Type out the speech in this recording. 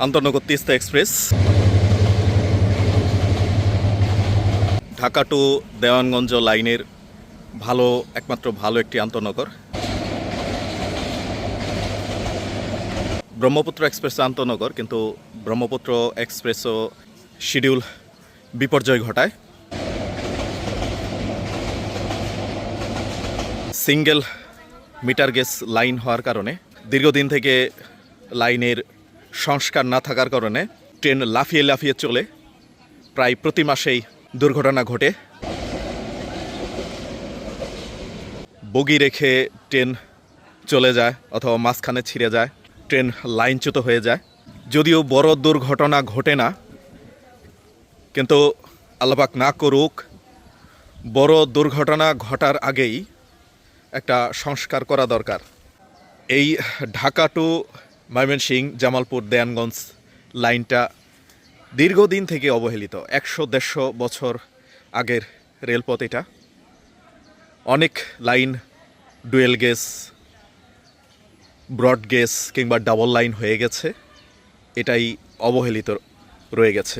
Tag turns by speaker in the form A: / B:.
A: আন্তনগর Teesta express Dhaka two Dewanganj লাইনের একমাত্র ভালো একটি আন্তনগর। ব্রহ্মপুত্র এক্সপ্রেস আন্তনগর, কিন্তু ব্রহ্মপুত্র এক্সপ্রেসও শিডিউল বিপর্যয় ঘটায়। সিঙ্গেল মিটার গেজ লাইন হওয়ার কারণে, দীর্ঘদিন থেকে লাইনের সংস্কার না থাকার কারণে ট্রেন লাফিয়ে লাফিয়ে চলে, প্রায় প্রতি মাসেই দুর্ঘটনা ঘটে। বগি রেখে ট্রেন চলে যায় অথবা মাঝখানে ছিঁড়ে যায়, ট্রেন লাইনচ্যুত হয়ে যায়। যদিও বড় দুর্ঘটনা ঘটে না, কিন্তু আল্লাহ পাক না করুক, বড় দুর্ঘটনা ঘটার আগেই একটা সংস্কার করা দরকার। এই ঢাকা টু ময়মনসিংহ, জামালপুর, দেওয়ানগঞ্জ লাইনটা দীর্ঘদিন থেকে অবহেলিত। 100-150 বছর আগের রেলপথ এটা। অনেক line dual gauge, broad gauge কিংবা ডাবল লাইন হয়ে গেছে, এটাই অবহেলিত রয়ে গেছে।